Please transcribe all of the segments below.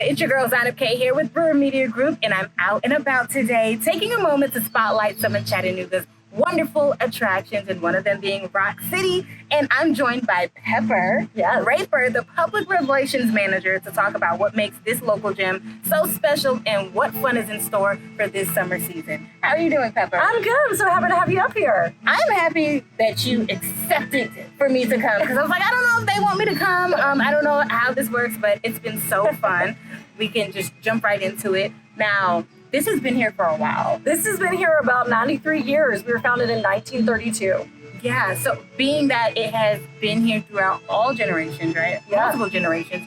It's your girl, Zainab K here with Brewer Media Group, and I'm out and about today, taking a moment to spotlight some of Chattanooga's wonderful attractions, and one of them being Rock City. And I'm joined by Pepper Raper, the Public Relations Manager, to talk about what makes this local gym so special and what fun is in store for this summer season. How are you doing, Pepper? I'm good. I'm so happy to have you up here. I'm happy that you accepted for me to come, because I was like, I don't know if they want me to come. I don't know how this works, but it's been so fun. We can just jump right into it. Now, this has been here for a while. This has been here about 93 years. We were founded in 1932. Yeah, so being that it has been here throughout all generations, right? Yeah. Multiple generations.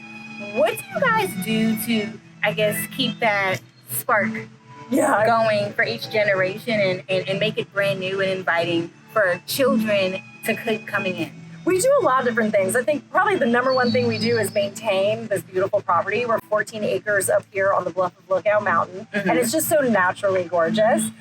What do you guys do to, I guess, keep that spark going for each generation and make it brand new and inviting for children to keep coming in? We do a lot of different things. I think probably the number one thing we do is maintain this beautiful property. We're 14 acres up here on the bluff of Lookout Mountain, and it's just so naturally gorgeous.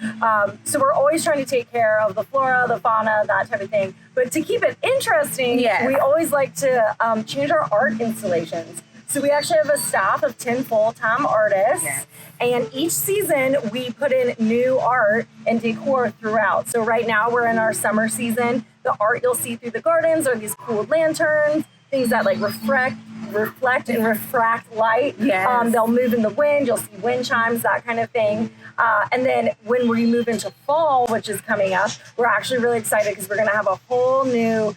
So we're always trying to take care of the flora, the fauna, that type of thing. But to keep it interesting, we always like to change our art installations. So we actually have a staff of 10 full-time artists, and each season we put in new art and decor throughout. So right now we're in our summer season. The art you'll see through the gardens are these cool lanterns, things that like reflect and refract light. They'll move in the wind. You'll see wind chimes, that kind of thing. And then when we move into fall, which is coming up, we're actually really excited because we're going to have a whole new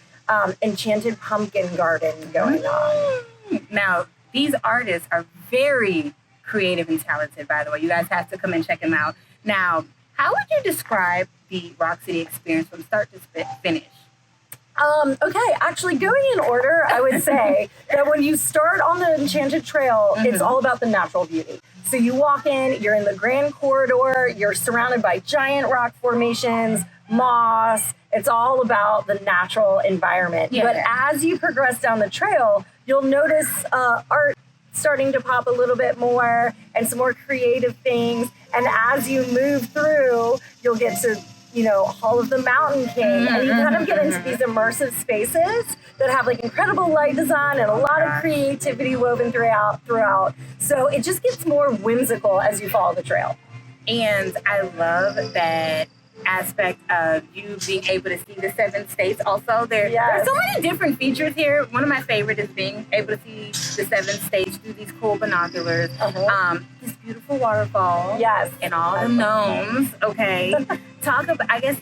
enchanted pumpkin garden going on. Now, these artists are very creative and talented, by the way. You guys have to come and check them out. Now, how would you describe the Rock City experience from start to finish? Okay, actually going in order, I would say that when you start on the Enchanted Trail, it's all about the natural beauty. So you walk in, you're in the Grand Corridor, you're surrounded by giant rock formations, moss. It's all about the natural environment. But as you progress down the trail, you'll notice art starting to pop a little bit more and some more creative things. And as you move through, you'll get to, Hall of the Mountain King. And you kind of get into these immersive spaces that have like incredible light design and a lot of creativity woven throughout. So it just gets more whimsical as you follow the trail. And I love that aspect of you being able to see the 7 states also. There's so many different features here. One of my favorite is being able to see the 7 states through these cool binoculars. This beautiful waterfall. And all the gnomes.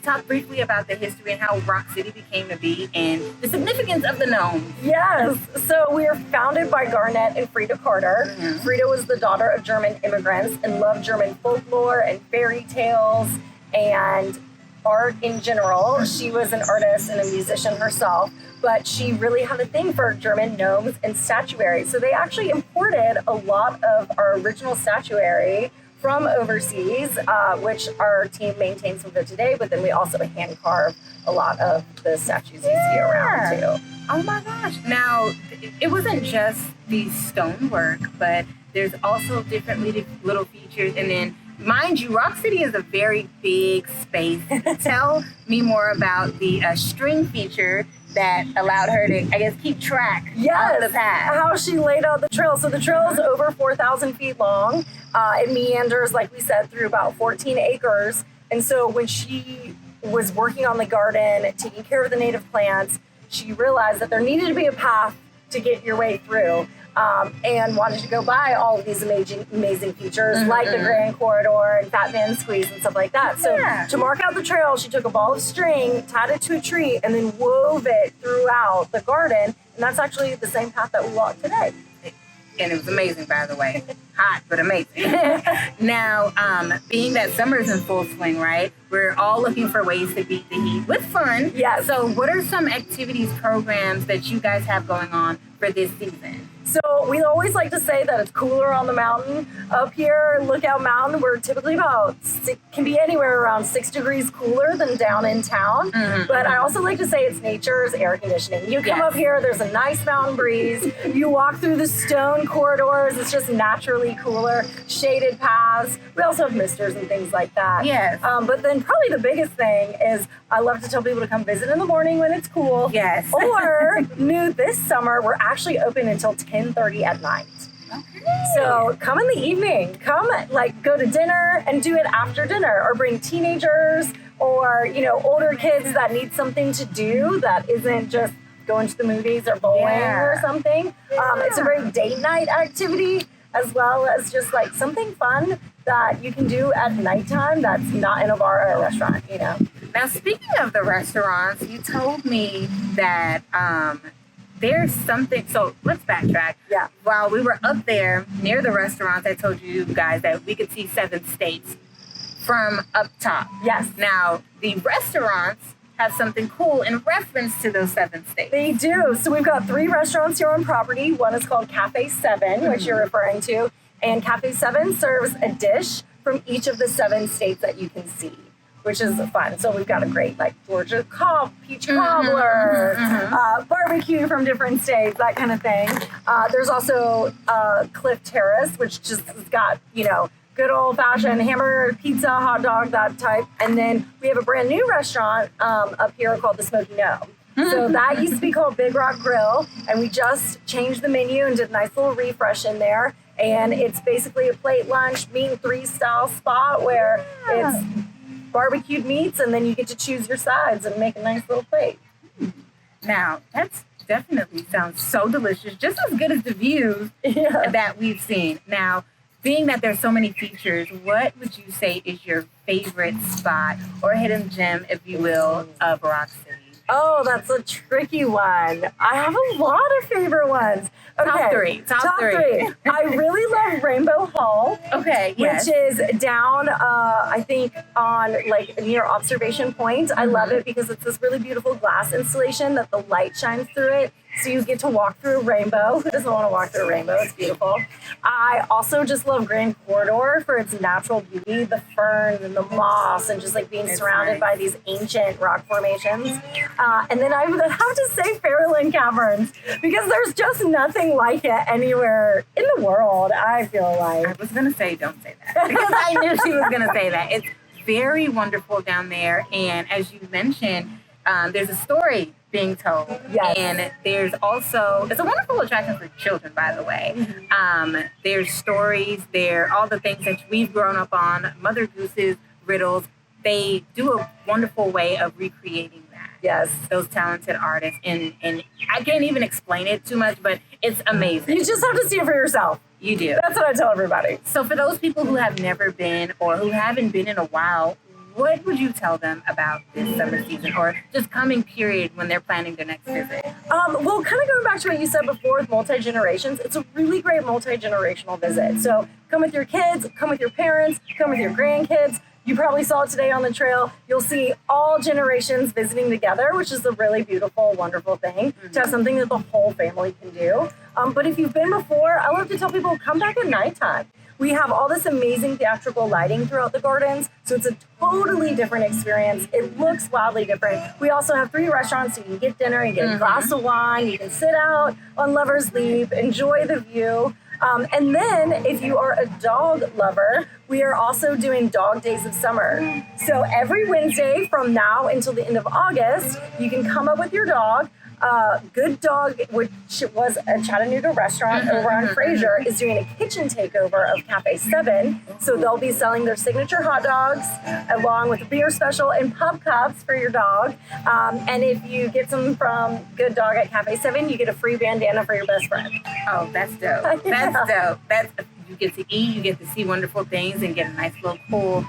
Talk briefly about the history and how Rock City became to be and the significance of the gnomes. So we were founded by Garnett and Frida Carter. Frida was the daughter of German immigrants and loved German folklore and fairy tales and art in general. She was an artist and a musician herself, but she really had a thing for German gnomes and statuary. So they actually imported a lot of our original statuary from overseas, which our team maintains some of it today, but then we also hand carve a lot of the statues you see around too. Oh my gosh. Now, it wasn't just the stonework, but there's also different little features. And then, mind you, Rock City is a very big space. Tell me more about the string feature that allowed her to, I guess, keep track of the path. How she laid out the trail. So the trail is over 4,000 feet long. It meanders, like we said, through about 14 acres. And so when she was working on the garden, taking care of the native plants, she realized that there needed to be a path to get your way through. And wanted to go by all of these amazing features like the Grand Corridor and Fat Man Squeeze and stuff like that. So to mark out the trail, she took a ball of string, tied it to a tree, and then wove it throughout the garden. And that's actually the same path that we walk today. And it was amazing, by the way. Hot, but amazing. Now, being that summer is in full swing, right? We're all looking for ways to beat the heat with fun. So what are some activities, programs that you guys have going on for this season? So we always like to say that it's cooler on the mountain. Up here, Lookout Mountain, we're typically can be anywhere around 6 degrees cooler than down in town. But I also like to say it's nature's air conditioning. You come up here, there's a nice mountain breeze. You walk through the stone corridors, it's just naturally cooler, shaded paths. We also have misters and things like that. But then probably the biggest thing is I love to tell people to come visit in the morning when it's cool. Or new this summer, we're actually open until 10:30 at night. Okay. So come in the evening. Come, like, go to dinner and do it after dinner, or bring teenagers or, older kids that need something to do that isn't just going to the movies or bowling or something. It's a very date night activity, as well as just like something fun that you can do at nighttime that's not in a bar or a restaurant, Now, speaking of the restaurants, you told me that there's something. So let's backtrack. Yeah. While we were up there near the restaurants, I told you guys that we could see 7 states from up top. Yes. Now, the restaurants have something cool in reference to those 7 states. They do. So we've got 3 restaurants here on property. One is called Café 7, which you're referring to. And Café 7 serves a dish from each of the 7 states that you can see, which is fun. So we've got a great, like, Georgia peach cobbler, barbecue from different states, that kind of thing. There's also Cliff Terrace, which just has got, good old-fashioned hamburger, pizza, hot dog, that type. And then we have a brand new restaurant up here called the Smoky Gnome. So that used to be called Big Rock Grill, and we just changed the menu and did a nice little refresh in there. And it's basically a plate lunch, meat and 3 style spot where it's barbecued meats, and then you get to choose your sides and make a nice little plate. Now, that's definitely sounds so delicious, just as good as the views that we've seen. Now, being that there's so many features, what would you say is your favorite spot or hidden gem, if you will, of Rock City? Oh, that's a tricky one. I have a lot of favorite ones. Okay. Top three. I really love Rainbow Hall. Okay, yes. Which is down, I think, on, like, near Observation Point. I love it because it's this really beautiful glass installation that the light shines through it. So you get to walk through a rainbow. Who doesn't want to walk through a rainbow? It's beautiful. I also just love Grand Corridor for its natural beauty, the ferns and the moss, and just like being surrounded by these ancient rock formations. And then I would have to say Fairland Caverns, because there's just nothing like it anywhere in the world, I feel like. I was going to say, don't say that, because I knew she was going to say that. It's very wonderful down there. And as you mentioned, there's a story being told. Yes. And there's also, it's a wonderful attraction for children, by the way. There's stories there, all the things that we've grown up on, Mother Goose's riddles. They do a wonderful way of recreating that. Yes. Those talented artists. And I can't even explain it too much, but it's amazing. You just have to see it for yourself. You do. That's what I tell everybody. So for those people who have never been or who haven't been in a while, what would you tell them about this summer season, or just coming period when they're planning their next visit? Well, kind of going back to what you said before with multi-generations, it's a really great multi-generational visit. So come with your kids, come with your parents, come with your grandkids. You probably saw it today on the trail. You'll see all generations visiting together, which is a really beautiful, wonderful thing to have something that the whole family can do. But if you've been before, I love to tell people, come back at nighttime. We have all this amazing theatrical lighting throughout the gardens, so it's a totally different experience. It looks wildly different. We also have 3 restaurants, so you can get dinner, you get a glass of wine, you can sit out on Lover's Leap, enjoy the view. And then if you are a dog lover, we are also doing Dog Days of Summer. So every Wednesday from now until the end of August, you can come up with your dog. Good Dog, which was a Chattanooga restaurant over on Fraser, is doing a kitchen takeover of Café 7. So they'll be selling their signature hot dogs along with a beer special and pub cups for your dog. And if you get some from Good Dog at Café 7, you get a free bandana for your best friend. Oh, that's dope. That's dope. You get to eat, you get to see wonderful things, and get a nice little cool,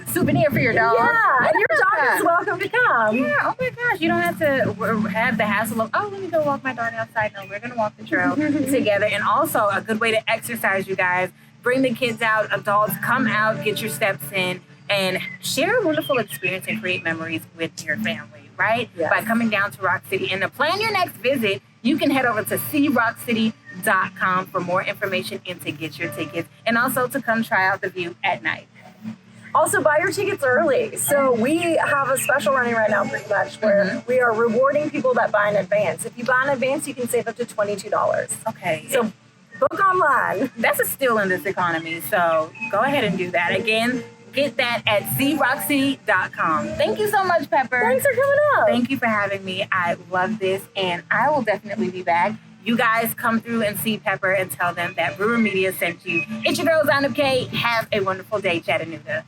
souvenir for your dog. Yeah, and your dog is welcome to come. Yeah, oh my gosh, you don't have to have the hassle of, let me go walk my dog outside. No, we're going to walk the trail together. And also a good way to exercise, you guys. Bring the kids out, adults, come out, get your steps in, and share a wonderful experience and create memories with your family, right? Yes. By coming down to Rock City. And to plan your next visit, you can head over to seerockcity.com for more information and to get your tickets, and also to come try out the view at night. Also, buy your tickets early. So we have a special running right now, pretty much, where we are rewarding people that buy in advance. If you buy in advance, you can save up to $22. Okay. So book online. That's a steal in this economy, so go ahead and do that. Again, get that at seerockcity.com. Thank you so much, Pepper. Thanks for coming up. Thank you for having me. I love this, and I will definitely be back. you guys come through and see Pepper and tell them that Brewer Media sent you. It's your girl, Zana K. Have a wonderful day, Chattanooga.